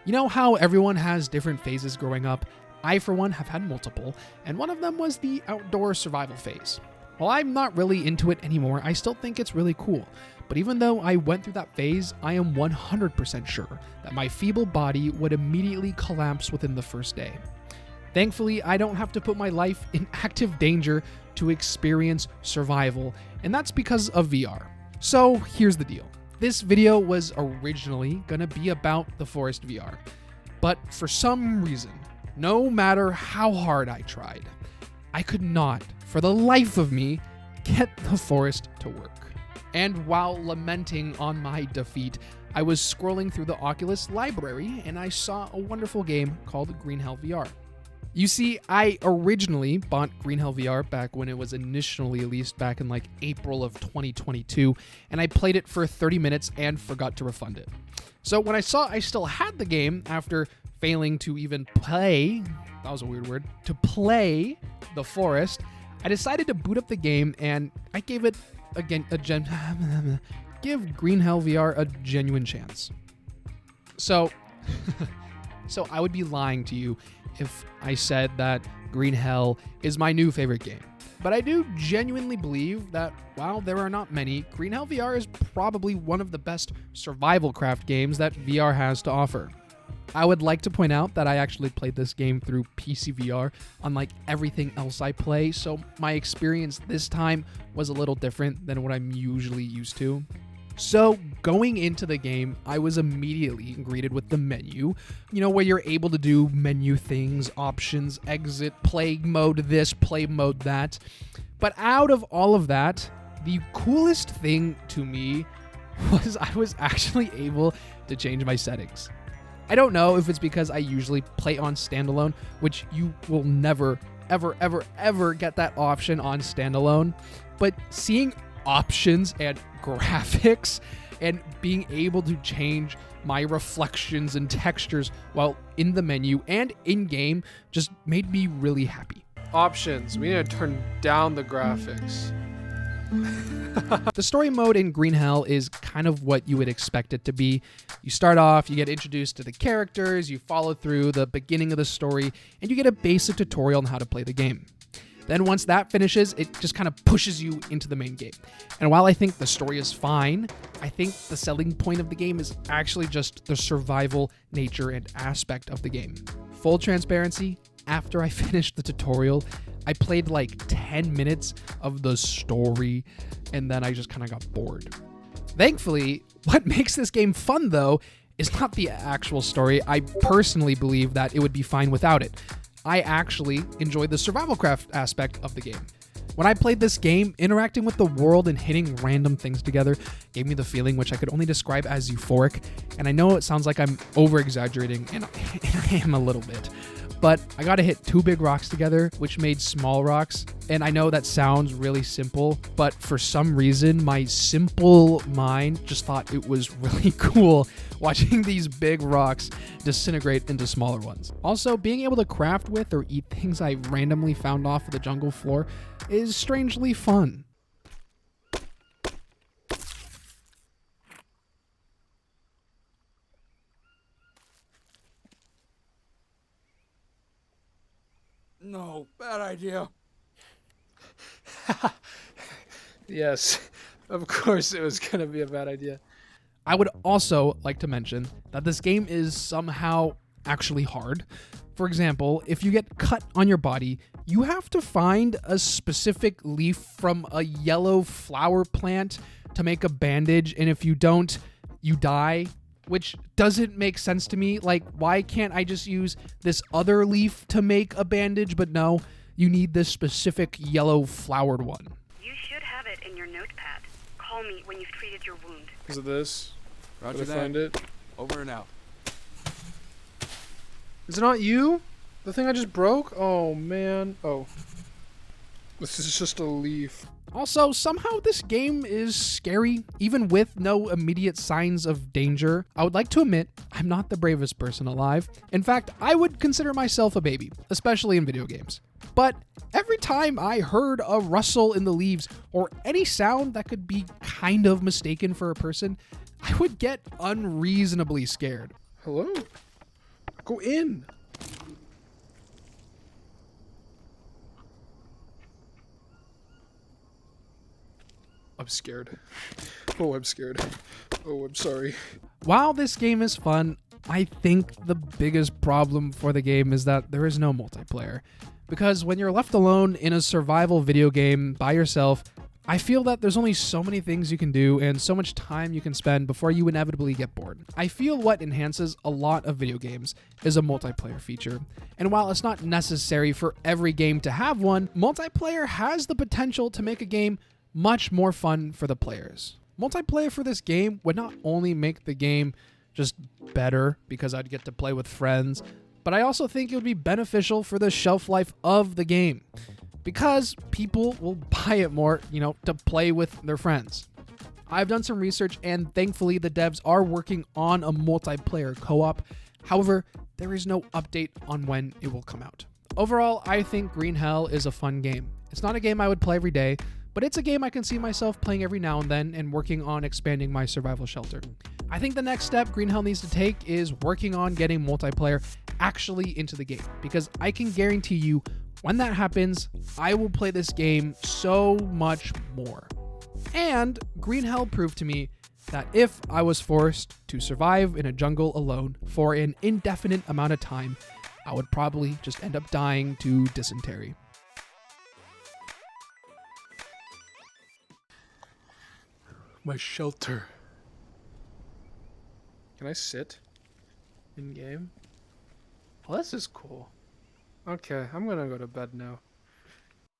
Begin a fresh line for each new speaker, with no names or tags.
You know how everyone has different phases growing up? I, for one, have had multiple, and one of them was the outdoor survival phase. While I'm not really into it anymore, I still think it's really cool. But even though I went through that phase, I am 100% sure that my feeble body would immediately collapse within the first day. Thankfully, I don't have to put my life in active danger to experience survival, and that's because of VR. So here's the deal. This video was originally gonna be about The Forest VR, but for some reason, no matter how hard I tried, I could not, for the life of me, get The Forest to work. And while lamenting on my defeat, I was scrolling through the Oculus library and I saw a wonderful game called Green Hell VR. You see, I originally bought Green Hell VR back when it was initially released back in like April of 2022, and I played it for 30 minutes and forgot to refund it. So when I saw I still had the game after failing to even play, that was a weird word, to play The Forest, I decided to boot up the game and I gave it give Green Hell VR a genuine chance. So I would be lying to you if I said that Green Hell is my new favorite game. But I do genuinely believe that while there are not many, Green Hell VR is probably one of the best survival craft games that VR has to offer. I would like to point out that I actually played this game through PC VR, unlike everything else I play, so my experience this time was a little different than what I'm usually used to. So going into the game, I was immediately greeted with the menu, where you're able to do menu things, options, exit, play mode this, play mode that. But out of all of that, the coolest thing to me was I was actually able to change my settings. I don't know if it's because I usually play on standalone, which you will never, ever get that option on standalone, but seeing options and graphics and being able to change my reflections and textures while in the menu and in game just made me really happy.
Options. We need to turn down the graphics.
The story mode in Green Hell is kind of what you would expect it to be. You start off, you get introduced to the characters, you follow through the beginning of the story, and you get a basic tutorial on how to play the game. Then once that finishes, it just kind of pushes you into the main game. And while I think the story is fine, I think the selling point of the game is actually just the survival nature and aspect of the game. Full transparency, after I finished the tutorial, I played like 10 minutes of the story, and then I just kind of got bored. Thankfully, what makes this game fun though is not the actual story. I personally believe that it would be fine without it. I actually enjoyed the survival craft aspect of the game. When I played this game, interacting with the world and hitting random things together gave me the feeling which I could only describe as euphoric, and I know it sounds like I'm over-exaggerating, and I am a little bit. But I got to hit two big rocks together, which made small rocks. And I know that sounds really simple, but for some reason, my simple mind just thought it was really cool watching these big rocks disintegrate into smaller ones. Also, being able to craft with or eat things I randomly found off of the jungle floor is strangely fun.
No, bad idea. Yes, of course it was gonna be a bad idea.
I would also like to mention that this game is somehow actually hard. For example, if you get cut on your body, you have to find a specific leaf from a yellow flower plant to make a bandage, and if you don't, you die. Which doesn't make sense to me. Like, why can't I just use this other leaf to make a bandage? But no, you need this specific yellow flowered one.
You should have it in your notepad. Call me when you've treated your wound.
Is it this?
Roger
Did I
that.
find it?
Over and out.
Is it not you? The thing I just broke? Oh, man. Oh. This is just a leaf.
Also, somehow this game is scary, even with no immediate signs of danger. I would like to admit, I'm not the bravest person alive. In fact, I would consider myself a baby, especially in video games. But every time I heard a rustle in the leaves or any sound that could be kind of mistaken for a person, I would get unreasonably scared.
Hello? Go in. I'm scared. Oh, I'm scared. Oh, I'm sorry.
While this game is fun, I think the biggest problem for the game is that there is no multiplayer. Because when you're left alone in a survival video game by yourself, I feel that there's only so many things you can do and so much time you can spend before you inevitably get bored. I feel what enhances a lot of video games is a multiplayer feature. And while it's not necessary for every game to have one, multiplayer has the potential to make a game much more fun for the players. Multiplayer for this game would not only make the game just better because I'd get to play with friends, but I also think it would be beneficial for the shelf life of the game because people will buy it more, to play with their friends. I've done some research and thankfully the devs are working on a multiplayer co-op. However, there is no update on when it will come out. Overall, I think Green Hell is a fun game. It's not a game I would play every day, but it's a game I can see myself playing every now and then and working on expanding my survival shelter. I think the next step Green Hell needs to take is working on getting multiplayer actually into the game, because I can guarantee you when that happens, I will play this game so much more. And Green Hell proved to me that if I was forced to survive in a jungle alone for an indefinite amount of time, I would probably just end up dying to dysentery.
My shelter. Can I sit in game? Well, this is cool. Okay, I'm gonna go to bed now.